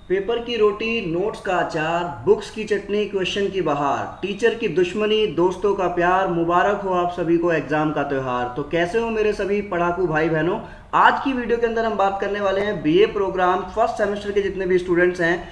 Paper की रोटी, notes का अचार, बुक्स की चटनी, क्वेश्चन की बहार, टीचर की दुश्मनी, दोस्तों का प्यार, मुबारक हो आप सभी को एग्जाम का त्यौहार। तो कैसे हो मेरे सभी पढ़ाकू भाई बहनों। आज की वीडियो के अंदर हम बात करने वाले हैं बीए प्रोग्राम फर्स्ट सेमेस्टर के जितने भी स्टूडेंट्स हैं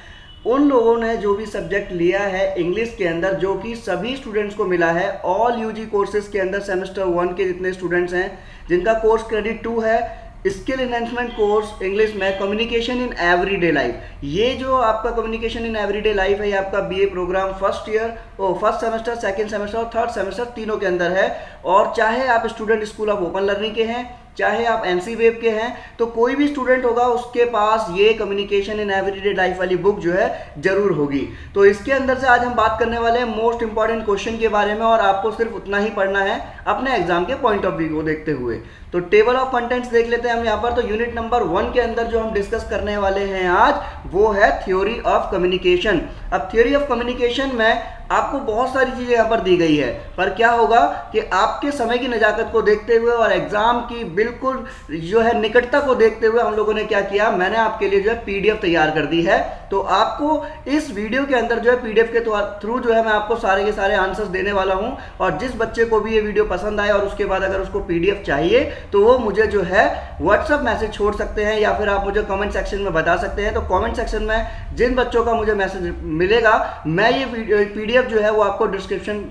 उन लोगों ने जो भी सब्जेक्ट लिया है इंग्लिश के अंदर, जो कि सभी स्टूडेंट्स को मिला है ऑल यूजी कोर्सेज के अंदर। सेमेस्टर 1 के जितने स्टूडेंट्स हैं जिनका कोर्स क्रेडिट 2 है, स्किल इन्हेंसमेंट कोर्स इंग्लिश में कम्युनिकेशन इन एवरीडे लाइफ। ये जो आपका कम्युनिकेशन इन एवरीडे लाइफ है, ये आपका BA programme first semester, second semester और थर्ड सेमेस्टर तीनों के अंदर है। और चाहे आप student school of open learning के हैं, चाहे आप एनसी वेब के हैं, तो कोई भी स्टूडेंट होगा उसके पास ये कम्युनिकेशन इन एवरीडे लाइफ वाली बुक जो है जरूर होगी। तो इसके अंदर से आज हम बात करने वाले हैं मोस्ट इंपॉर्टेंट क्वेश्चन के बारे में, और आपको सिर्फ उतना ही पढ़ना है अपने एग्जाम के पॉइंट ऑफ व्यू को देखते हुए। तो टेबल ऑफ कंटेंट्स देख लेते हैं हम यहाँ पर। तो यूनिट नंबर 1 के अंदर जो हम डिस्कस करने वाले हैं आज, वो है थ्योरी ऑफ कम्युनिकेशन। अब थ्योरी ऑफ कम्युनिकेशन में आपको बहुत सारी चीजें यहाँ पर दी गई है, पर क्या होगा कि आपके समय की नजाकत को देखते हुए और एग्जाम की बिल्कुल जो है निकटता को देखते हुए हम लोगों ने क्या किया, मैंने आपके लिए जो है पीडीएफ तैयार कर दी है। तो आपको इस वीडियो के अंदर जो है पीडीएफ के थ्रू जो है मैं आपको सारे के सारे आंसर्स देने वाला हूं। और जिस बच्चे को भी ये वीडियो पसंद आए और उसके बाद अगर उसको पीडीएफ चाहिए तो वो मुझे जो है व्हाट्सएप मैसेज छोड़ सकते हैं, या फिर आप मुझे कमेंट सेक्शन में बता सकते हैं। तो कमेंट सेक्शन में जिन बच्चों का मुझे मैसेज मिलेगा, मैं ये पीडीएफ जो है वो आपको डिस्क्रिप्शन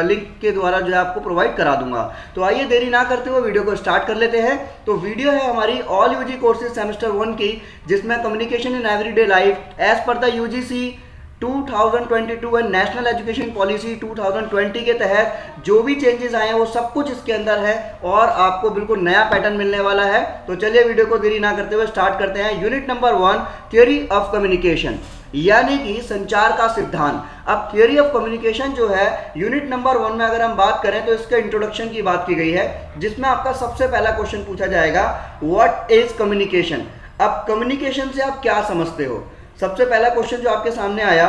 लिंक के द्वारा जो है आपको प्रोवाइड करा दूंगा। तो आइए देरी ना करते हुए वीडियो को स्टार्ट कर लेते हैं। तो वीडियो है हमारी ऑल यूजी कोर्सेज सेमेस्टर 1 की, जिसमें communication in everyday life as per the UGC 2022 and national education policy 2020 के तहत जो भी चेंजेस आए हैं वो सब कुछ इसके अंदर है, और आपको बिल्कुल नया पैटर्न मिलने वाला है। तो चलिए वीडियो को देरी ना करते हुए स्टार्ट करते हैं। Unit number 1 theory of communication, यानी कि संचार का सिद्धांत। अब थ्योरी ऑफ कम्युनिकेशन जो है यूनिट नंबर 1 में अगर हम बात करें तो इसके इंट्रोडक्शन की बात की गई है, जिसमें आपका सबसे पहला क्वेश्चन पूछा जाएगा, व्हाट इज कम्युनिकेशन। अब कम्युनिकेशन से आप क्या समझते हो। सबसे पहला क्वेश्चन जो आपके सामने आया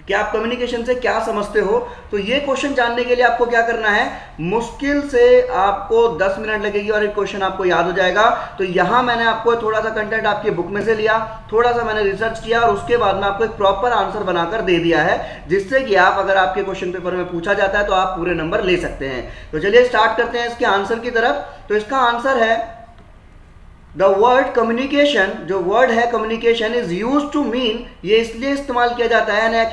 कि आप कम्युनिकेशन से क्या समझते हो, तो ये क्वेश्चन जानने के लिए आपको क्या करना है, मुश्किल से आपको 10 मिनट लगेगी और एक क्वेश्चन आपको याद हो जाएगा। तो यहां मैंने आपको थोड़ा सा कंटेंट आपकी बुक में से लिया, थोड़ा सा मैंने रिसर्च किया और उसके बाद में आपको एक प्रॉपर आंसर बनाकर दे दिया है, जिससे कि आप अगर आपके क्वेश्चन पेपर में पूछा जाता है तो आप पूरे नंबर ले सकते हैं। तो चलिए स्टार्ट करते हैं इसके आंसर की तरफ। तो इसका आंसर है द वर्ड कम्युनिकेशन। जो वर्ड है communication is used to mean, ये इसलिए इस्तेमाल किया जाता है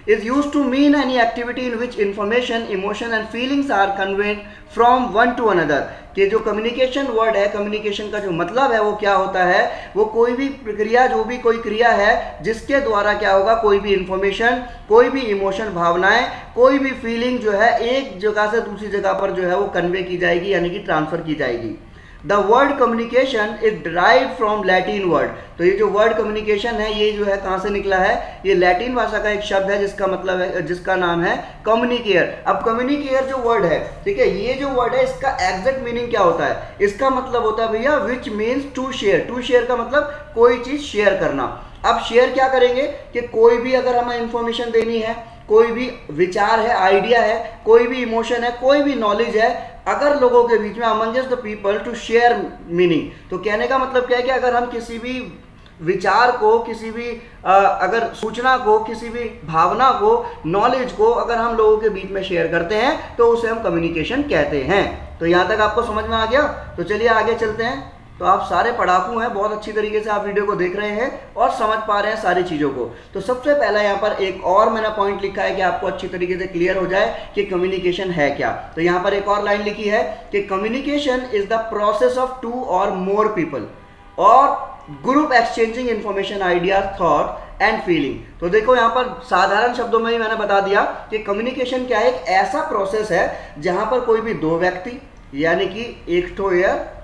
is used to mean any activity in which information, emotion and feelings are conveyed from one to another. कि जो कम्युनिकेशन वर्ड है, कम्युनिकेशन का जो मतलब है वो क्या होता है, वो कोई भी प्रक्रिया, जो भी कोई क्रिया है जिसके द्वारा क्या होगा, कोई भी इंफॉर्मेशन, कोई भी इमोशन, भावनाएं, कोई भी फीलिंग जो है एक जगह से दूसरी जगह पर जो है वो कन्वे की जाएगी, यानी कि ट्रांसफर की जाएगी। The word communication is derived from Latin word. तो ये जो वर्ड कम्युनिकेशन है ये जो है कहां से निकला है, ये लैटिन भाषा का एक शब्द है जिसका मतलब है, जिसका नाम है कम्युनिकेयर। अब कम्युनिकेयर जो वर्ड है, ठीक है, ये जो वर्ड है इसका एग्जैक्ट मीनिंग क्या होता है, इसका मतलब होता है भैया which means to share. To share का मतलब कोई चीज शेयर करना। अब शेयर क्या करेंगे कि कोई भी अगर हमें इंफॉर्मेशन देनी है, कोई भी विचार है, आइडिया है, कोई भी इमोशन है, कोई भी नॉलेज है, अगर लोगों के बीच में amongst the people to share meaning. तो कहने का मतलब क्या है कि अगर हम किसी भी विचार को, किसी भी अगर सूचना को, किसी भी भावना को, नॉलेज को अगर हम लोगों के बीच में शेयर करते हैं तो उसे हम कम्युनिकेशन कहते हैं। तो यहां तक आपको समझ में आ गया। तो चलिए आगे चलते हैं। तो आप सारे पढ़ाकू हैं, बहुत अच्छी तरीके से आप वीडियो को देख रहे हैं और समझ पा रहे हैं सारी चीज़ों को। तो सबसे पहला यहाँ पर एक और मैंने पॉइंट लिखा है कि आपको अच्छी तरीके से क्लियर हो जाए कि कम्युनिकेशन है क्या। तो यहाँ पर एक और लाइन लिखी है कि communication is the process of 2 और मोर पीपल और group exchanging information, idea, thought and feeling. तो देखो यहाँ पर साधारण शब्दों में ही मैंने बता दिया कि कम्युनिकेशन क्या है, एक ऐसा प्रोसेस है जहाँ पर कोई भी दो व्यक्ति, यानी कि एक तो एयर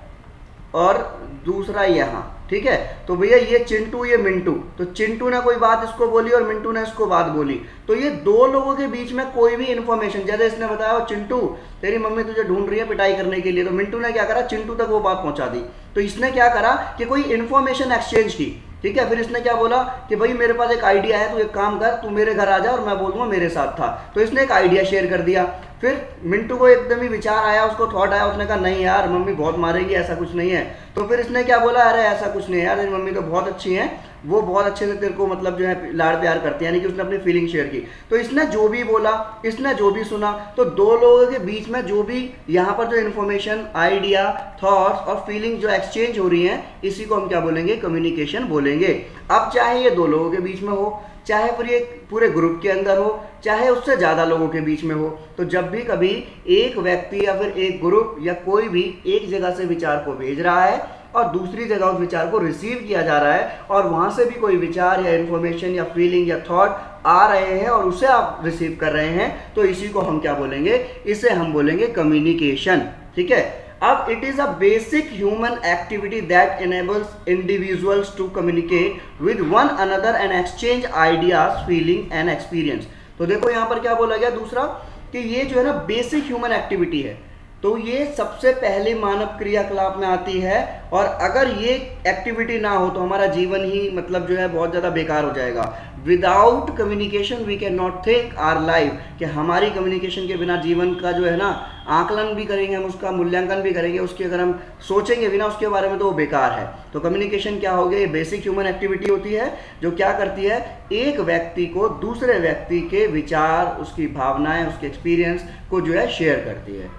और दूसरा यहाँ, ठीक है। तो भैया ये चिंटू, ये मिंटू, तो चिंटू ने कोई बात इसको बोली और मिंटू ने इसको बात बोली, तो ये दो लोगों के बीच में कोई भी इंफॉर्मेशन, जैसे इसने बताया चिंटू तेरी मम्मी तुझे ढूंढ रही है पिटाई करने के लिए, तो मिंटू ने क्या करा, चिंटू तक वो बात पहुंचा दी। तो इसने क्या करा कि कोई इंफॉर्मेशन एक्सचेंज की, ठीक है। फिर इसने क्या बोला कि भाई मेरे पास एक आइडिया है, तू एक काम कर, तू मेरे घर आ जा और मैं बोलूंगा मेरे साथ था। तो इसने एक आइडिया शेयर कर दिया। फिर मिंटू को एकदम ही विचार आया, उसको थॉट आया, उसने कहा नहीं यार मम्मी बहुत मारेगी, ऐसा कुछ नहीं है। तो फिर इसने क्या बोला, अरे ऐसा कुछ नहीं है यार, तेरी मम्मी तो बहुत अच्छी हैं, वो बहुत अच्छे से तेरे को मतलब जो है लाड़ प्यार करती है, यानी कि उसने अपनी फीलिंग शेयर की। तो इसने जो भी बोला, इसने जो भी सुना, तो दो लोगों के बीच में जो भी यहाँ पर जो इन्फॉर्मेशन, आइडिया, थॉट्स और फीलिंग जो एक्सचेंज हो रही हैं, इसी को हम क्या बोलेंगे, कम्युनिकेशन बोलेंगे। अब चाहे ये दो लोगों के बीच में हो, चाहे फिर ये पूरे ग्रुप के अंदर हो, चाहे उससे ज़्यादा लोगों के बीच में हो, तो जब भी कभी एक व्यक्ति या फिर एक ग्रुप या कोई भी एक जगह से विचार को भेज रहा है और दूसरी जगह उस विचार को रिसीव किया जा रहा है, और वहाँ से भी कोई विचार या इन्फॉर्मेशन या फीलिंग या थॉट आ रहे हैं और उसे आप रिसीव कर रहे हैं, तो इसी को हम क्या बोलेंगे, इसे हम बोलेंगे कम्युनिकेशन। ठीक है। अब it is a basic human activity that enables individuals to communicate with one another and exchange ideas, feeling and experience। तो देखो यहाँ पर क्या बोला गया दूसरा, कि ये जो है ना बेसिक ह्यूमन एक्टिविटी है, तो ये सबसे पहले मानव क्रियाकलाप में आती है, और अगर ये एक्टिविटी ना हो तो हमारा जीवन ही मतलब जो है बहुत ज़्यादा बेकार हो जाएगा। Without communication we can not think our life, कि हमारी कम्युनिकेशन के बिना जीवन का जो है ना आकलन भी करेंगे हम, उसका मूल्यांकन भी करेंगे, उसकी अगर हम सोचेंगे भी ना उसके बारे में, तो वो बेकार है। तो कम्युनिकेशन क्या हो गया, ये बेसिक ह्यूमन एक्टिविटी होती है जो क्या करती है, एक व्यक्ति को दूसरे व्यक्ति के विचार, उसकी भावनाएं, उसके एक्सपीरियंस को जो है शेयर करती है।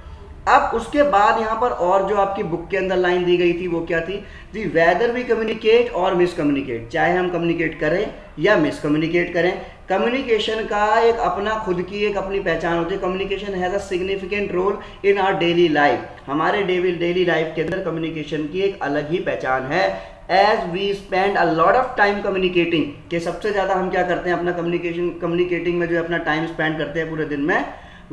अब उसके बाद यहाँ पर और जो आपकी बुक के अंदर लाइन दी गई थी वो क्या थी, दी वेदर वी कम्युनिकेट और मिसकम्युनिकेट, चाहे हम कम्युनिकेट करें या मिसकम्युनिकेट करें, कम्युनिकेशन का एक अपना खुद की एक अपनी पहचान होती है। Communication has a significant role in our daily life, हमारे डेली लाइफ के अंदर कम्युनिकेशन की एक अलग ही पहचान है। As we spend a lot of time communicating, कि सबसे ज़्यादा हम क्या करते हैं, अपना कम्युनिकेटिंग में जो है अपना टाइम स्पेंड करते हैं पूरे दिन में।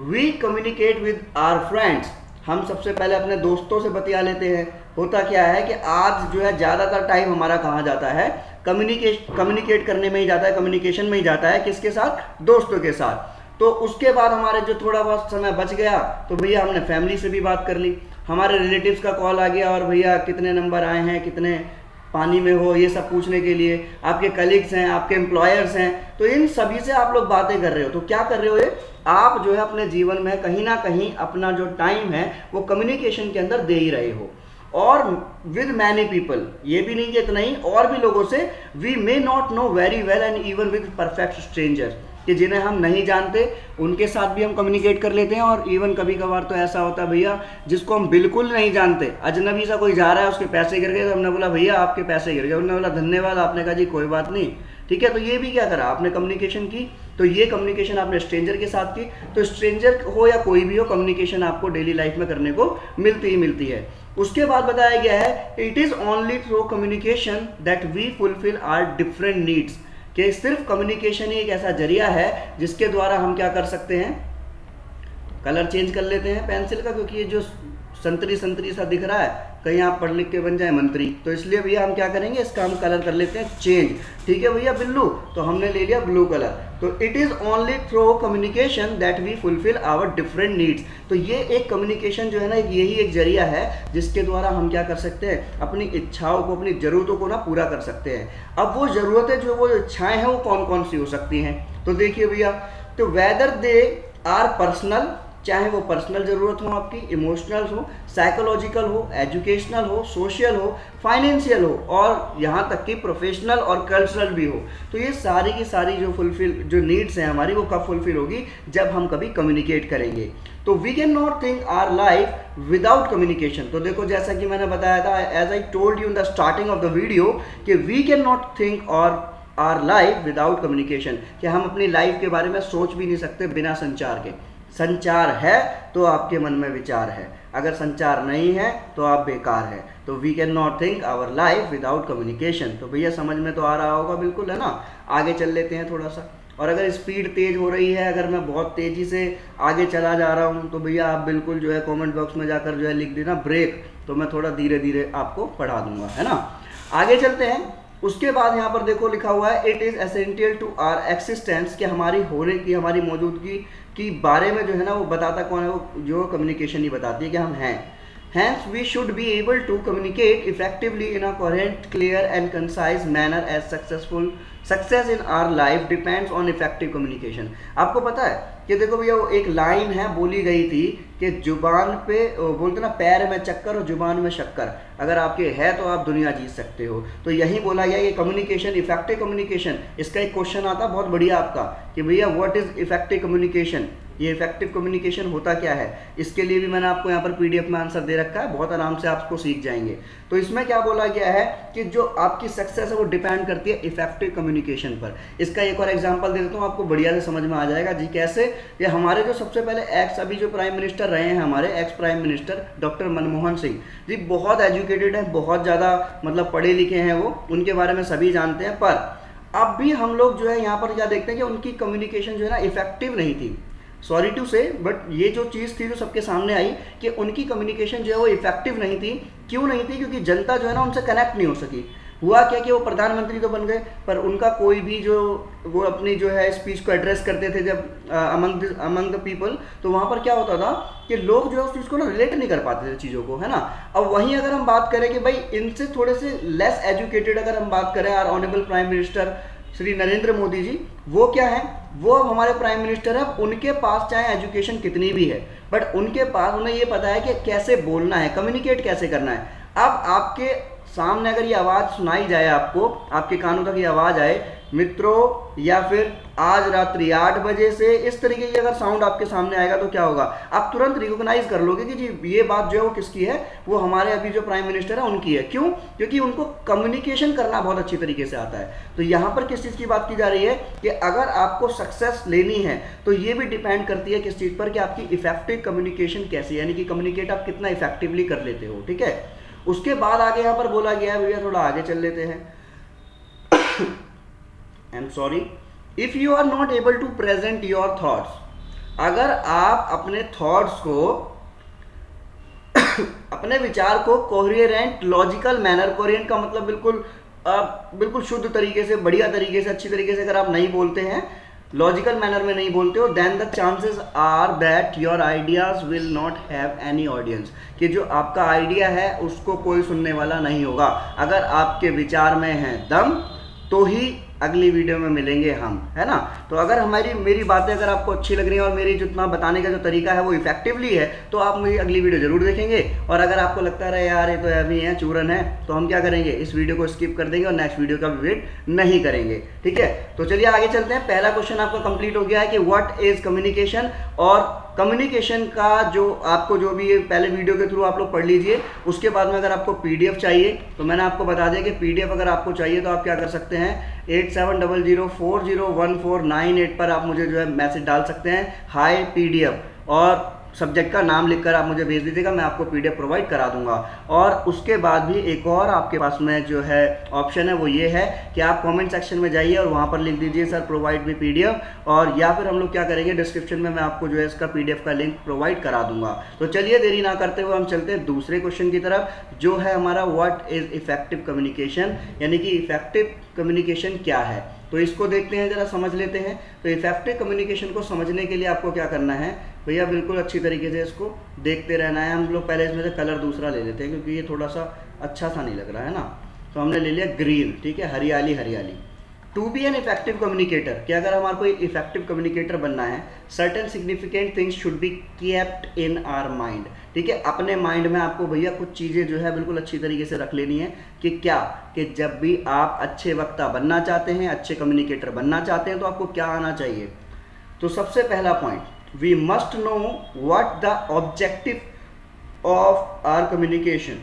We communicate with our friends, हम सबसे पहले अपने दोस्तों से बतिया लेते हैं। होता क्या है कि आज जो है ज़्यादातर टाइम हमारा कहाँ जाता है, कम्युनिकेट करने में ही जाता है, कम्युनिकेशन में ही जाता है, किसके साथ, दोस्तों के साथ। तो उसके बाद हमारे जो थोड़ा बहुत समय बच गया तो भैया हमने फैमिली से भी बात कर ली, हमारे रिलेटिव्स का कॉल आ गया और भैया कितने नंबर आए हैं, कितने पानी में हो, ये सब पूछने के लिए। आपके कलीग्स हैं, आपके एम्प्लॉयर्स हैं, तो इन सभी से आप लोग बातें कर रहे हो। तो क्या कर रहे हो, ये आप जो है अपने जीवन में कहीं ना कहीं अपना जो टाइम है वो कम्युनिकेशन के अंदर दे ही रहे हो। और विद मैनी पीपल, ये भी नहीं कि इतना ही, और भी लोगों से, we may not know very well and even with perfect strangers, कि जिन्हें हम नहीं जानते उनके साथ भी हम कम्युनिकेट कर लेते हैं। और इवन कभी कभार तो ऐसा होता है भैया जिसको हम बिल्कुल नहीं जानते, अजनबी सा कोई जा रहा है, उसके पैसे गिर गए, तो हमने बोला भैया आपके पैसे गिर गए, उन्होंने बोला धन्यवाद, आपने कहा जी कोई बात नहीं, ठीक है। तो ये भी क्या करा, आपने कम्युनिकेशन की। तो ये कम्युनिकेशन आपने स्ट्रेंजर के साथ की। तो स्ट्रेंजर हो या कोई भी हो, कम्युनिकेशन आपको डेली लाइफ में करने को मिलती ही मिलती है। उसके बाद बताया गया है, it is only through communication that we fulfil our different needs, कि सिर्फ कम्युनिकेशन ही एक ऐसा जरिया है जिसके द्वारा हम क्या कर सकते हैं, कलर चेंज कर लेते हैं पेंसिल का, क्योंकि ये जो संतरी संतरी सा दिख रहा है, कहीं आप पढ़ लिख के बन जाए मंत्री, तो इसलिए भैया हम क्या करेंगे, इसका हम कलर कर लेते हैं चेंज। ठीक है भैया, ब्लू, तो हमने ले लिया ब्लू कलर। तो it is only through communication that we fulfil our different needs. तो ये एक कम्युनिकेशन जो है ना, यही एक जरिया है जिसके द्वारा हम क्या कर सकते हैं, अपनी इच्छाओं को, अपनी ज़रूरतों को ना पूरा कर सकते हैं। अब वो ज़रूरतें जो वो इच्छाएँ हैं वो कौन कौन सी हो सकती हैं, तो देखिए भैया, तो वेदर दे आर पर्सनल, चाहे वो पर्सनल ज़रूरत हो आपकी, इमोशनल हो, साइकोलॉजिकल हो, एजुकेशनल हो, सोशल हो, फाइनेंशियल हो, और यहाँ तक कि प्रोफेशनल और कल्चरल भी हो। तो ये सारी की सारी जो नीड्स हैं हमारी, वो कब फुलफिल होगी, जब हम कभी कम्युनिकेट करेंगे। तो we can not think our life without communication. तो देखो, जैसा कि मैंने बताया था, as I told you in the starting of the video, कि we can not think our life without communication, कि हम अपनी लाइफ के बारे में सोच भी नहीं सकते बिना संचार के। संचार है तो आपके मन में विचार है, अगर संचार नहीं है तो आप बेकार है। तो we can not think our life without communication. तो भैया समझ में तो आ रहा होगा, बिल्कुल, है ना। आगे चल लेते हैं थोड़ा सा। और अगर स्पीड तेज़ हो रही है, अगर मैं बहुत तेज़ी से आगे चला जा रहा हूँ, तो भैया आप बिल्कुल जो है कमेंट बॉक्स में जाकर जो है लिख देना ब्रेक, तो मैं थोड़ा धीरे धीरे आपको पढ़ा दूंगा, है ना। आगे चलते हैं। उसके बाद यहाँ पर देखो लिखा हुआ है, it is essential to our existence, कि हमारी होने की, हमारी मौजूदगी की बारे में जो है ना वो बताता कौन है, वो जो कम्युनिकेशन ही बताती है कि हम हैं। Hence, we should be able to communicate effectively in a coherent, clear, and concise manner as success in our life depends on effective communication. आपको पता है कि देखो भैया वो एक लाइन है बोली गई थी कि जुबान पे बोलते ना पैर में चक्कर और जुबान में शक्कर अगर आपके है तो आप दुनिया जीत सकते हो। तो यही बोला गया ये कम्युनिकेशन, इफेक्टिव कम्युनिकेशन। इसका एक क्वेश्चन आता बहुत बढ़िया आपका कि भैया व्हाट इज इफेक्टिव कम्युनिकेशन, ये इफेक्टिव कम्युनिकेशन होता क्या है। इसके लिए भी मैंने आपको यहाँ पर पीडीएफ में आंसर दे रखा है, बहुत आराम से आपको सीख जाएंगे। तो इसमें क्या बोला गया है कि जो आपकी सक्सेस है वो डिपेंड करती है इफेक्टिव कम्युनिकेशन पर। इसका एक और एग्जांपल दे देता हूँ, आपको बढ़िया से समझ में आ जाएगा जी। कैसे ये हमारे जो सबसे पहले अभी जो प्राइम मिनिस्टर रहे हैं, हमारे ex prime minister doctor Manmohan Singh ji, बहुत एजुकेटेड है, बहुत ज़्यादा मतलब पढ़े लिखे हैं वो, उनके बारे में सभी जानते हैं। पर अब भी हम लोग जो है यहाँ पर क्या देखते हैं कि उनकी कम्युनिकेशन जो है ना इफेक्टिव नहीं थी। सॉरी टू से, बट ये जो चीज़ थी जो सबके सामने आई कि उनकी कम्युनिकेशन जो है वो इफेक्टिव नहीं थी। क्यों नहीं थी? क्योंकि जनता जो है ना उनसे कनेक्ट नहीं हो सकी। हुआ क्या कि वो प्रधानमंत्री तो बन गए, पर उनका कोई भी जो वो अपनी जो है स्पीच को एड्रेस करते थे जब अमंग द पीपल, तो वहाँ पर क्या होता था कि लोग जो है उस चीज़ को ना रिलेट नहीं कर पाते थे चीज़ों को, है ना। अब वहीं अगर हम बात करें कि भाई इनसे थोड़े से लेस एजुकेटेड अगर हम बात करें, our honourable prime minister Shri Narendra Modi ji, वो क्या है, वो अब हमारे प्राइम मिनिस्टर है। उनके पास चाहे एजुकेशन कितनी भी है, बट उनके पास उन्हें ये पता है कि कैसे बोलना है, कम्युनिकेट कैसे करना है। अब आपके सामने अगर ये आवाज़ सुनाई जाए, आपको आपके कानों तक ये आवाज़ आए मित्रों, या फिर आज रात्रि 8 बजे से, इस तरीके की अगर साउंड आपके सामने आएगा तो क्या होगा, आप तुरंत रिकॉग्नाइज कर लोगे कि जी ये बात जो है वो किसकी है, वो हमारे अभी जो प्राइम मिनिस्टर है उनकी है। क्यों? क्योंकि उनको कम्युनिकेशन करना बहुत अच्छी तरीके से आता है। तो यहाँ पर किस चीज़ की बात की जा रही है कि अगर आपको सक्सेस लेनी है तो ये भी डिपेंड करती है किस चीज़ पर, कि आपकी इफेक्टिव कम्युनिकेशन कैसी है, यानी कि कम्युनिकेट आप कितना इफेक्टिवली कर लेते हो। ठीक है, उसके बाद आगे यहाँ पर बोला गया है, भैया थोड़ा आगे चल लेते हैं। I am sorry, if you are not able to present your thoughts, अगर आप अपने थॉट्स को अपने विचार को कोहेरेंट लॉजिकल मैनर, कोहेरेंट का मतलब बिल्कुल शुद्ध तरीके से, बढ़िया तरीके से, अच्छी तरीके से अगर आप नहीं बोलते हैं, लॉजिकल मैनर में नहीं बोलते हो, then the chances are that your ideas will not have any audience, कि जो आपका आइडिया है उसको कोई सुनने वाला नहीं होगा। अगर आपके विचार में है दम तो ही अगली वीडियो में मिलेंगे हम, है ना। तो अगर मेरी बातें अगर आपको अच्छी लग रही हैं और मेरी जितना बताने का जो तरीका है वो इफेक्टिवली है, तो आप मेरी अगली वीडियो जरूर देखेंगे। और अगर आपको लगता है यार ये तो अभी है, चूरन है, तो हम क्या करेंगे, इस वीडियो को स्किप कर देंगे और नेक्स्ट वीडियो का भी वेट नहीं करेंगे। ठीक है, तो चलिए आगे चलते हैं। पहला क्वेश्चन आपका कंप्लीट हो गया है कि व्हाट इज कम्युनिकेशन, और कम्युनिकेशन का जो आपको जो भी पहले वीडियो के थ्रू आप लोग पढ़ लीजिए। उसके बाद में अगर आपको पीडीएफ चाहिए तो मैंने आपको बता दिया कि पीडीएफ अगर आपको चाहिए तो आप क्या कर सकते हैं, 8700401498 पर आप मुझे जो है मैसेज डाल सकते हैं, हाय पीडीएफ, और सब्जेक्ट का नाम लिखकर आप मुझे भेज दीजिएगा, मैं आपको पीडीएफ प्रोवाइड करा दूंगा। और उसके बाद भी एक और आपके पास में जो है ऑप्शन है, वो ये है कि आप कमेंट सेक्शन में जाइए और वहाँ पर लिख दीजिए सर प्रोवाइड मी पीडीएफ, और या फिर हम लोग क्या करेंगे, डिस्क्रिप्शन में मैं आपको जो है इसका पीडीएफ का लिंक प्रोवाइड करा दूंगा। तो चलिए देरी ना करते हुए हम चलते हैं दूसरे क्वेश्चन की तरफ, जो है हमारा व्हाट इज इफेक्टिव कम्युनिकेशन, यानी कि इफेक्टिव कम्युनिकेशन क्या है। तो इसको देखते हैं, जरा समझ लेते हैं। तो इफेक्टिव कम्युनिकेशन को समझने के लिए आपको क्या करना है भैया, बिल्कुल अच्छी तरीके से इसको देखते रहना है। हम लोग पहले इसमें से कलर दूसरा ले लेते हैं क्योंकि ये थोड़ा सा अच्छा सा नहीं लग रहा है ना। तो हमने ले लिया ग्रीन, ठीक है, हरियाली हरियाली। To be an effective communicator, कि अगर हमारा कोई इफेक्टिव कम्युनिकेटर बनना है, certain significant things should be kept in our mind. ठीक है, अपने माइंड में आपको भैया कुछ चीज़ें जो है बिल्कुल अच्छी तरीके से रख लेनी है कि क्या, कि जब भी आप अच्छे वक्ता बनना चाहते हैं, अच्छे कम्युनिकेटर बनना चाहते हैं, तो आपको क्या आना चाहिए। तो सबसे पहला point, we must know what the objective of our communication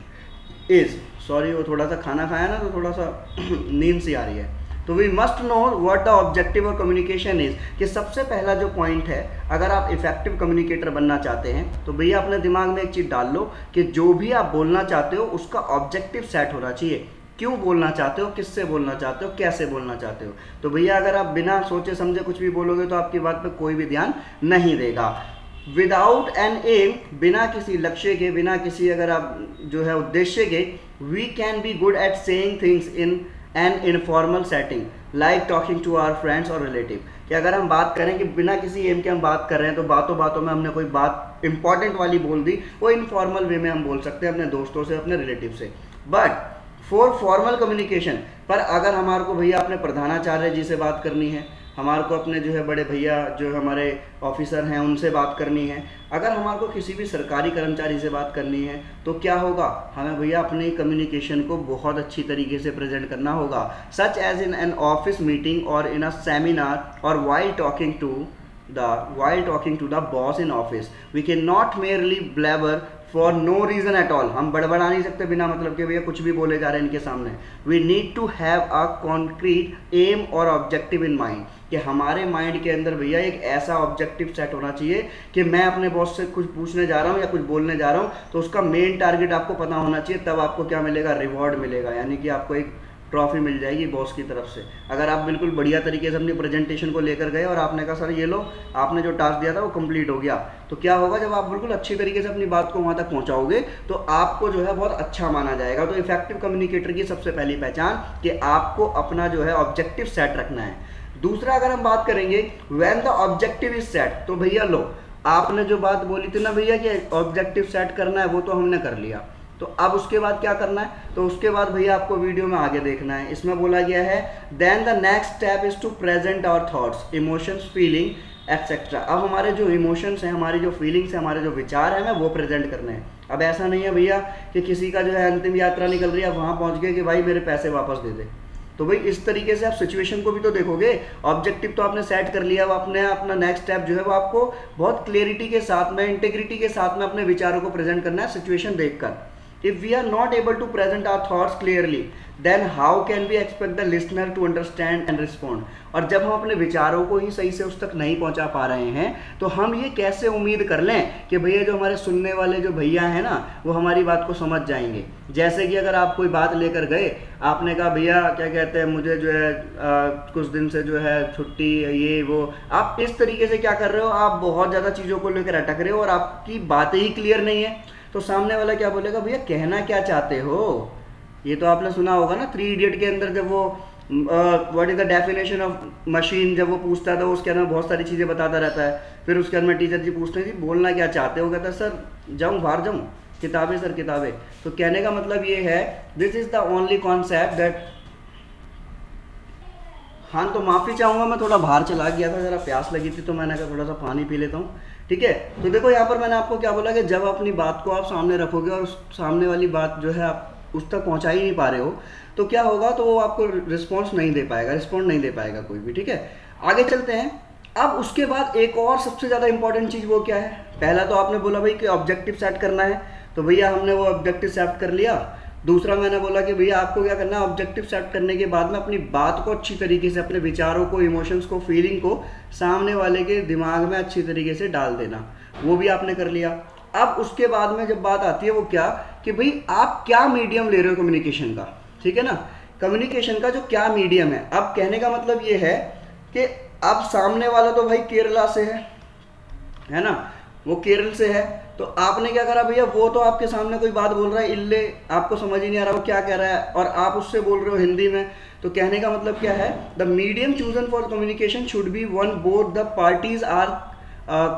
is. Sorry, वो थोड़ा सा खाना खाया ना तो थोड़ा सा नींद सी आ रही है। तो we must know what the objective of communication is, कि सबसे पहला जो पॉइंट है, अगर आप इफेक्टिव कम्युनिकेटर बनना चाहते हैं तो भैया अपने दिमाग में एक चीज़ डाल लो कि जो भी आप बोलना चाहते हो उसका ऑब्जेक्टिव सेट होना चाहिए। क्यों बोलना चाहते हो, किससे बोलना चाहते हो, कैसे बोलना चाहते हो। तो भैया अगर आप बिना सोचे समझे कुछ भी बोलोगे तो आपकी बात पे कोई भी ध्यान नहीं देगा। विदाउट एन एम, बिना किसी लक्ष्य के, बिना किसी अगर आप जो है उद्देश्य के, we can be good at saying things in an informal setting like talking to our friends और रिलेटिव। कि अगर हम बात करें कि बिना किसी एम के हम बात कर रहे हैं तो बातों बातों में हमने कोई बात इंपॉर्टेंट वाली बोल दी, वो इनफॉर्मल वे में हम बोल सकते हैं अपने दोस्तों से, अपने रिलेटिव से। बट फॉर फॉर्मल कम्युनिकेशन, पर अगर हमारे को भैया अपने प्रधानाचार्य जी से बात करनी है, हमारे को अपने जो है बड़े भैया जो हमारे ऑफिसर हैं उनसे बात करनी है, अगर हमारे को किसी भी सरकारी कर्मचारी से बात करनी है, तो क्या होगा, हमें भैया अपनी कम्युनिकेशन को बहुत अच्छी तरीके से प्रेजेंट करना होगा। Such as in an office meeting or in a seminar or while talking to the boss in office, we cannot merely blabber for no reason at all. हम बड़बड़ा नहीं सकते बिना मतलब के भैया कुछ भी बोले जा रहे हैं इनके सामने। We need to have a concrete aim or objective in mind, कि हमारे माइंड के अंदर भैया एक ऐसा ऑब्जेक्टिव सेट होना चाहिए कि मैं अपने बॉस से कुछ पूछने जा रहा हूँ या कुछ बोलने जा रहा हूँ तो उसका मेन टारगेट आपको पता होना चाहिए, तब आपको क्या मिलेगा, रिवॉर्ड मिलेगा, यानी कि आपको एक ट्रॉफी मिल जाएगी बॉस की तरफ से। अगर आप बिल्कुल बढ़िया तरीके से अपनी प्रेजेंटेशन को लेकर गए और आपने कहा सर ये लो, आपने जो टास्क दिया था वो कंप्लीट हो गया, तो क्या होगा, जब आप बिल्कुल अच्छी तरीके से अपनी बात को वहाँ तक पहुँचाओगे तो आपको जो है बहुत अच्छा माना जाएगा। तो इफेक्टिव कम्युनिकेटर की सबसे पहली पहचान कि आपको अपना जो है ऑब्जेक्टिव सेट रखना है। दूसरा अगर हम बात करेंगे when the objective is set, तो भैया लो आपने जो बात बोली थी ना भैया कि ऑब्जेक्टिव सेट करना है, वो तो हमने कर लिया, तो अब उसके बाद क्या करना है, तो उसके बाद भैया आपको वीडियो में आगे देखना है। इसमें बोला गया है then the next step is to present our thoughts emotions feeling etcetera. अब हमारे जो इमोशंस हैं, हमारी जो फीलिंग्स हैं, हमारे जो विचार हैं, हमें वो प्रेजेंट करने हैं। अब ऐसा नहीं है भैया कि किसी का जो है अंतिम यात्रा निकल रही है, वहाँ पहुँच गए कि भाई मेरे पैसे वापस दे दे, तो भाई इस तरीके से आप सिचुएशन को भी तो देखोगे। ऑब्जेक्टिव तो आपने सेट कर लिया, वो आपने अपना नेक्स्ट स्टेप जो है वो आपको बहुत क्लियरिटी के साथ में, इंटेग्रिटी के साथ में अपने विचारों को प्रेजेंट करना है सिचुएशन देखकर। If we are not able to present our thoughts clearly, then how can we expect the listener to understand and respond? और जब हम अपने विचारों को ही सही से उस तक नहीं पहुंचा पा रहे हैं तो हम ये कैसे उम्मीद कर लें कि भैया जो हमारे सुनने वाले जो भैया हैं ना वो हमारी बात को समझ जाएंगे। जैसे कि अगर आप कोई बात लेकर गए, आपने कहा भैया क्या कहते हैं मुझे जो है कुछ दिन से जो है छुट्टी ये वो, आप इस तरीके से क्या कर रहे हो, आप बहुत ज़्यादा चीज़ों को लेकर अटक रहे हो और आपकी बातें ही क्लियर नहीं है, तो सामने वाला क्या बोलेगा, भैया कहना क्या चाहते हो। ये तो आपने सुना होगा ना 3 इडियट के अंदर जब वो what is the definition of machine, जब वो पूछता था उसके अंदर बहुत सारी चीज़ें बताता रहता है, फिर उसके अंदर टीचर जी पूछते हैं जी बोलना क्या चाहते हो, कहता है सर जाऊँ बाहर जाऊँ, किताबें सर किताबें। तो कहने का मतलब ये है this is the only concept that. हाँ तो माफ़ी चाहूँगा, मैं थोड़ा बाहर चला गया था, ज़रा प्यास लगी थी तो मैंने कहा थोड़ा सा पानी पी लेता हूँ, ठीक है। तो देखो यहाँ पर मैंने आपको क्या बोला कि जब अपनी बात को आप सामने रखोगे और उस सामने वाली बात जो है आप उस तक पहुँचा ही नहीं पा रहे हो तो क्या होगा, तो वो आपको रिस्पॉन्स नहीं दे पाएगा, रिस्पॉन्ड नहीं दे पाएगा कोई भी, ठीक है। आगे चलते हैं। अब उसके बाद एक और सबसे ज़्यादा इंपॉर्टेंट चीज़ वो क्या है, पहला तो आपने बोला भाई कि ऑब्जेक्टिव सेट करना है, तो भैया हमने वो ऑब्जेक्टिव सेट कर लिया। दूसरा मैंने बोला कि भैया आपको क्या करना है, ऑब्जेक्टिव सेट करने के बाद में अपनी बात को अच्छी तरीके से, अपने विचारों को, इमोशंस को, फीलिंग को सामने वाले के दिमाग में अच्छी तरीके से डाल देना, वो भी आपने कर लिया। अब उसके बाद में जब बात आती है वो क्या, कि भाई आप क्या मीडियम ले रहे हो कम्युनिकेशन का, ठीक है ना, कम्युनिकेशन का जो क्या मीडियम है। अब कहने का मतलब ये है कि अब सामने वाला तो भाई केरला से है ना, वो केरल से है, तो आपने क्या करा भैया, वो तो आपके सामने कोई बात बोल रहा है इल्ले, आपको समझ ही नहीं आ रहा वो क्या कह रहा है, और आप उससे बोल रहे हो हिंदी में। तो कहने का मतलब क्या है, the medium chosen for communication should be one both the parties are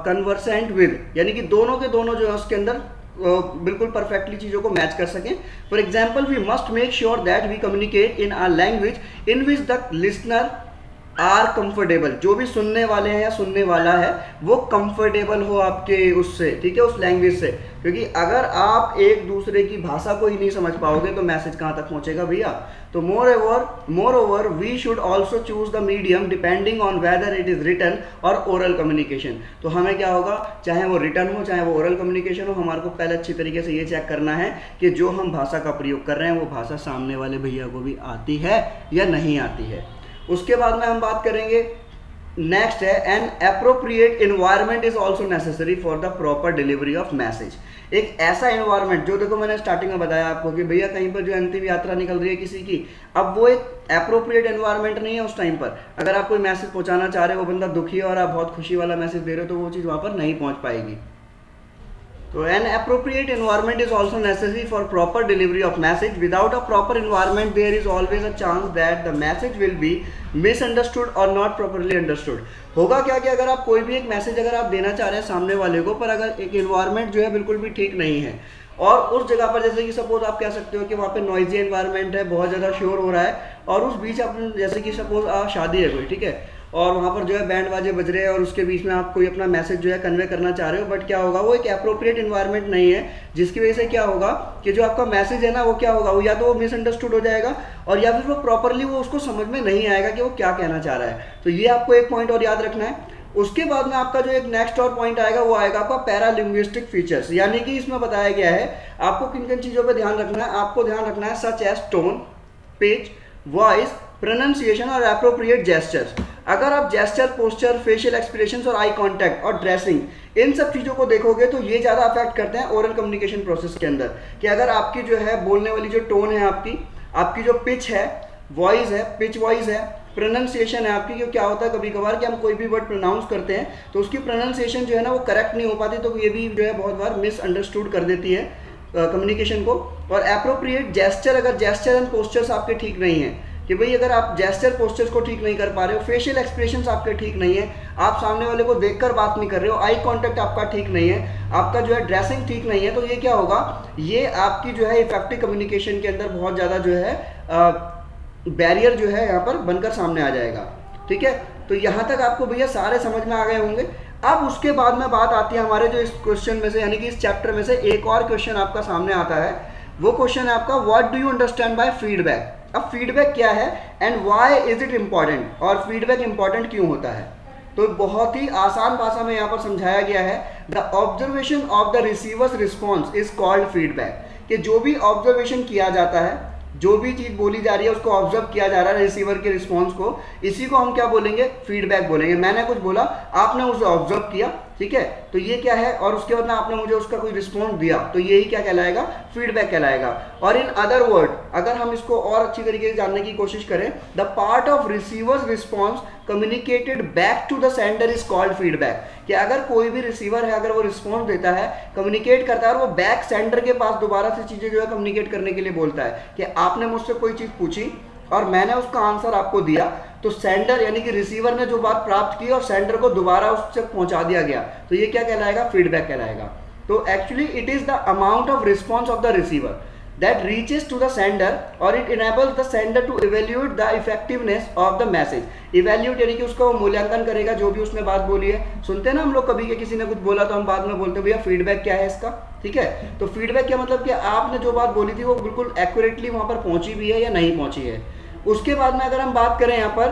conversant with, यानी कि दोनों के दोनों जो है उसके अंदर बिल्कुल परफेक्टली चीज़ों को मैच कर सकें। For example we must make sure that we communicate in our language in which the listener are comfortable, जो भी सुनने वाले हैं या सुनने वाला है वो कंफर्टेबल हो आपके उससे, ठीक है, उस लैंग्वेज से। क्योंकि अगर आप एक दूसरे की भाषा को ही नहीं समझ पाओगे तो मैसेज कहाँ तक पहुँचेगा भैया। तो moreover we should also choose the medium depending on whether it is written or oral communication. तो हमें क्या होगा, चाहे वो रिटन हो चाहे वो ओरल कम्युनिकेशन हो, हमारे को पहले अच्छी तरीके से ये चेक करना है कि जो हम भाषा का प्रयोग कर रहे हैं वो भाषा सामने वाले भैया को भी आती है या नहीं आती है। उसके बाद में हम बात करेंगे, नेक्स्ट है N appropriate environment is also necessary for the proper delivery of message. एक ऐसा एनवायरनमेंट जो, देखो मैंने स्टार्टिंग में बताया आपको कि भैया कहीं पर जो अंतिम यात्रा निकल रही है किसी की, अब वो एक एप्रोप्रिएट एनवायरनमेंट नहीं है उस टाइम पर। अगर आप कोई मैसेज पहुंचाना चाह रहे हो, वो बंदा दुखी है और आप बहुत खुशी वाला मैसेज दे रहे हो, तो वो चीज़ वहाँ पर नहीं पहुँच पाएगी। तो an appropriate environment is also necessary for proper delivery of message. Without a proper environment there is always a chance that the message will be misunderstood or not properly understood. होगा क्या कि अगर आप कोई भी एक मैसेज अगर आप देना चाह रहे हैं सामने वाले को, पर अगर एक एनवायरनमेंट जो है बिल्कुल भी ठीक नहीं है, और उस जगह पर जैसे कि सपोज आप कह सकते हो कि वहाँ पे नॉइजी एनवायरनमेंट है, बहुत ज़्यादा शोर हो रहा है, और उस बीच आप जैसे कि सपोज शादी है कोई, ठीक है, और वहाँ पर जो है बैंड बाजे बज रहे हैं और उसके बीच में आप कोई अपना मैसेज जो है कन्वे करना चाह रहे हो, बट क्या होगा वो एक अप्रोप्रिएट इन्वायरमेंट नहीं है, जिसकी वजह से क्या होगा कि जो आपका मैसेज है ना वो क्या होगा, वो या तो वो मिसअंडरस्टूड हो जाएगा और या फिर वो प्रॉपरली वो उसको समझ में नहीं आएगा कि वो क्या कहना चाह रहा है. तो ये आपको एक पॉइंट और याद रखना है. उसके बाद में आपका जो एक नेक्स्ट और पॉइंट आएगा वो आएगा आपका पैरालिंग्विस्टिक फीचर्स, यानी कि इसमें बताया गया है आपको किन किन चीज़ों पे ध्यान रखना है. आपको ध्यान रखना है such as tone, pitch, voice, pronunciation और एप्रोप्रिएट जेस्चर्स. अगर आप जेस्चर, पोस्चर, फेशियल एक्सप्रेशंस और आई कांटेक्ट और ड्रेसिंग, इन सब चीज़ों को देखोगे तो ये ज़्यादा अफेक्ट करते हैं ओरल कम्युनिकेशन प्रोसेस के अंदर. कि अगर आपकी जो है बोलने वाली जो टोन है, आपकी जो पिच है, वॉइस है, पिच वॉइस है, प्रोनाउंसिएशन है आपकी, क्योंकि क्या होता है कभी कभार कि हम कोई भी वर्ड प्रोनाउंस करते हैं तो उसकी प्रोनाउंसिएशन जो है ना वो करेक्ट नहीं हो पाती, तो ये भी जो है बहुत बार मिसअंडरस्टूड कर देती है कम्युनिकेशन को. और एप्रोप्रिएट जेस्चर, अगर जेस्चर एंड पोस्चर्स आपके ठीक नहीं है, कि भाई अगर आप जेस्चर पोस्चर्स को ठीक नहीं कर पा रहे हो, फेशियल एक्सप्रेशंस आपके ठीक नहीं है, आप सामने वाले को देखकर बात नहीं कर रहे हो, आई कांटेक्ट आपका ठीक नहीं है, आपका जो है ड्रेसिंग ठीक नहीं है, तो ये क्या होगा, ये आपकी जो है इफेक्टिव कम्युनिकेशन के अंदर बहुत ज़्यादा जो है बैरियर जो है यहाँ पर बनकर सामने आ जाएगा. ठीक है, तो यहाँ तक आपको भैया सारे समझ में आ गए होंगे. अब उसके बाद में बात आती है हमारे जो इस क्वेश्चन में से, यानी कि इस चैप्टर में से एक और क्वेश्चन आपका सामने आता है. वो क्वेश्चन है आपका what do you understand by feedback. अब फीडबैक क्या है and why is it important, और फीडबैक इंपॉर्टेंट क्यों होता है. तो बहुत ही आसान भाषा में यहाँ पर समझाया गया है. The observation of the receivers response is called feedback. कि जो भी ऑब्जर्वेशन किया जाता है, जो भी चीज़ बोली जा रही है उसको ऑब्जर्व किया जा रहा है रिसीवर के रिस्पॉन्स को, इसी को हम क्या बोलेंगे, फीडबैक बोलेंगे. मैंने कुछ बोला, आपने उसे ऑब्जर्व किया, ठीक है, तो ये क्या है, और उसके बाद में आपने मुझे उसका कोई रिस्पॉन्स दिया, तो यही क्या कहलाएगा, फीडबैक कहलाएगा. और इन अदर वर्ड अगर हम इसको और अच्छी तरीके से जानने की कोशिश करें, the part of receivers response communicated back to the sender is called feedback. कि अगर कोई भी रिसीवर है, अगर वो रिस्पॉन्स देता है, कम्युनिकेट करता है, और वो बैक सेंडर के पास दोबारा से चीज़ें जो है कम्युनिकेट करने के लिए बोलता है, कि आपने मुझसे कोई चीज़ पूछी और मैंने उसका आंसर आपको दिया, तो सेंडर यानी कि रिसीवर ने जो बात प्राप्त की और सेंडर को दोबारा उससे पहुंचा दिया गया, तो ये क्या कहलाएगा, फीडबैक कहलाएगा. तो actually it is the amount of response of the receiver that reaches to the sender or it enables the sender to evaluate the effectiveness of the message. evaluate यानी कि उसका वो मूल्यांकन करेगा जो भी उसने बात बोली है. सुनते हैं ना हम लोग कभी कि किसी ने कुछ बोला तो हम बाद में बोलते हैं भैया फीडबैक क्या है इसका. ठीक है, तो फीडबैक क्या मतलब कि आपने जो बात बोली थी वो बिल्कुल एक्यूरेटली वहाँ पर पहुँची भी है या नहीं पहुँची है. उसके बाद में अगर हम बात करें यहाँ पर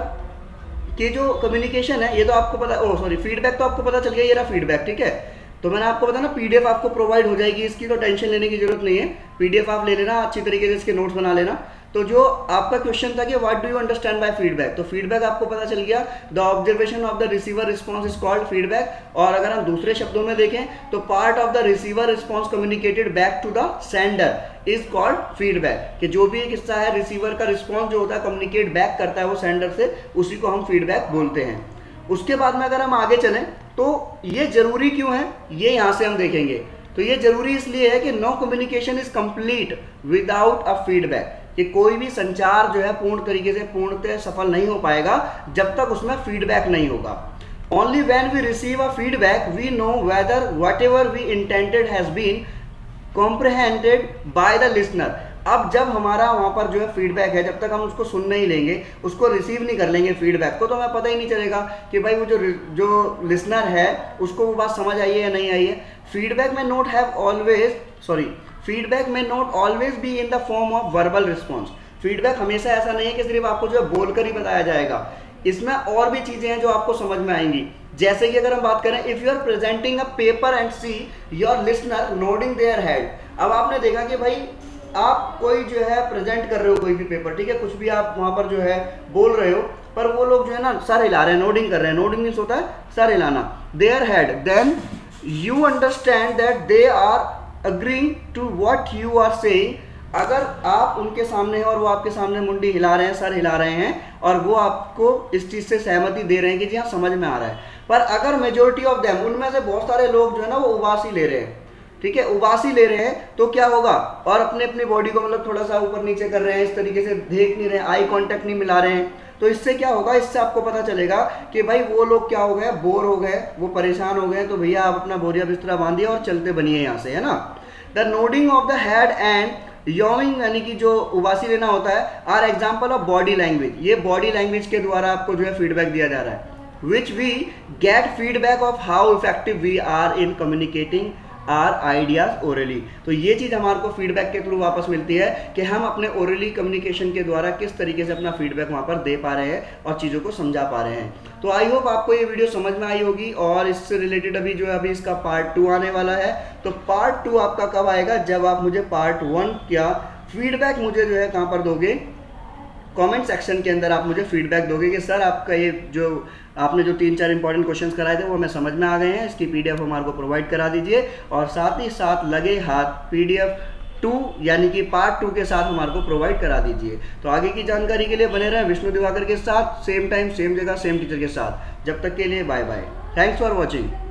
कि जो कम्युनिकेशन है, ये तो आपको पता, फीडबैक तो आपको पता चल गया, ये रहा फीडबैक. ठीक है, तो मैंने आपको बताया ना पीडीएफ आपको प्रोवाइड हो जाएगी, इसकी तो टेंशन लेने की जरूरत नहीं है. पीडीएफ आप ले लेना, अच्छी तरीके से इसके नोट्स बना लेना. तो जो आपका क्वेश्चन था कि what do you understand by feedback, तो फीडबैक आपको पता चल गया, the observation of the receiver response is called feedback. और अगर हम दूसरे शब्दों में देखें तो part of the receiver response communicated back to the sender is called feedback. कि जो भी एक हिस्सा है रिसीवर का रिस्पॉन्स जो होता है कम्युनिकेट बैक करता है वो सेंडर से, उसी को हम फीडबैक बोलते हैं. उसके बाद में अगर हम आगे चलें तो ये जरूरी क्यों है, ये यहाँ से हम देखेंगे. तो ये जरूरी इसलिए है कि no communication is complete without a feedback. कि कोई भी संचार जो है पूर्ण तरीके से पूर्णतः सफल नहीं हो पाएगा जब तक उसमें फीडबैक नहीं होगा. Only when we receive a feedback we know whether whatever we intended has been comprehended by the listener. अब जब हमारा वहाँ पर जो है फीडबैक है, जब तक हम उसको सुन नहीं लेंगे, उसको रिसीव नहीं कर लेंगे फीडबैक को, तो हमें पता ही नहीं चलेगा कि भाई वो जो लिसनर है उसको वो बात समझ आई है या नहीं आई है. फीडबैक में नोट हैव ऑलवेज फीडबैक में not always be in the form of verbal response. Feedback हमेशा ऐसा नहीं है कि सिर्फ आपको जो है बोलकर ही बताया जाएगा, इसमें और भी चीज़ें हैं जो आपको समझ में आएंगी. जैसे कि अगर हम बात करें, if you are presenting a paper and see your listener nodding their head. अब आपने देखा कि भाई आप कोई जो है प्रेजेंट कर रहे हो कोई भी पेपर, ठीक है, कुछ भी आप वहाँ पर जो है बोल रहे हो, पर वो लोग जो है ना सर हिला रहे हैं, नोडिंग कर रहे हैं. नोडिंग मीन्स होता है सर हिलाना, their head. Then you understand that they are agreeing to what you are saying. अगर आप उनके सामने हैं और वो आपके सामने मुंडी हिला रहे हैं, सर हिला रहे हैं, और वो आपको इस चीज़ से सहमति दे रहे हैं कि जी हाँ समझ में आ रहा है. पर अगर मेजोरिटी ऑफ देम, उनमें से बहुत सारे लोग जो है ना वो उबासी ले रहे हैं, ठीक है, उबासी ले रहे हैं तो क्या होगा, और अपने अपनी बॉडी को मतलब थोड़ा सा ऊपर नीचे कर रहे हैं, इस तरीके से देख नहीं रहे, आई कांटेक्ट नहीं मिला रहे हैं, तो इससे क्या होगा, इससे आपको पता चलेगा कि भाई वो लोग क्या हो गए, बोर हो गए, वो परेशान हो गए, तो भैया आप अपना बोरिया बिस्तरा बांधिए और चलते बनिए यहाँ से, है ना। The nodding of the head and yawning यानी कि जो उबासी लेना होता है are example of body language, ये बॉडी लैंग्वेज के द्वारा आपको जो है फीडबैक दिया जा रहा है, which we get feedback of how effective we are in communicating our ideas orally. तो ये चीज़ हमारे को फीडबैक के थ्रू वापस मिलती है कि हम अपने ओरली कम्युनिकेशन के द्वारा किस तरीके से अपना फीडबैक वहाँ पर दे पा रहे हैं और चीज़ों को समझा पा रहे हैं। तो आई होप आपको ये वीडियो समझ में आई होगी, और इससे रिलेटेड अभी जो है अभी इसका पार्ट 2 आने वाला है। तो पार्ट 2 आपका कब आएगा, जब आप मुझे पार्ट 1 क्या फीडबैक मुझे जो है कहाँ पर दोगे, कमेंट सेक्शन के अंदर आप मुझे फीडबैक दोगे कि सर आपका ये जो आपने जो 3-4 इंपॉर्टेंट क्वेश्चंस कराए थे वो हमें समझ में आ गए हैं, इसकी पीडीएफ हमारे को प्रोवाइड करा दीजिए, और साथ ही साथ लगे हाथ पीडीएफ 2 यानी कि पार्ट 2 के साथ हमारे को प्रोवाइड करा दीजिए। तो आगे की जानकारी के लिए बने रहें विष्णु दिवाकर के साथ, सेम टाइम सेम जगह सेम टीचर के साथ। जब तक के लिए bye bye, thanks for watching.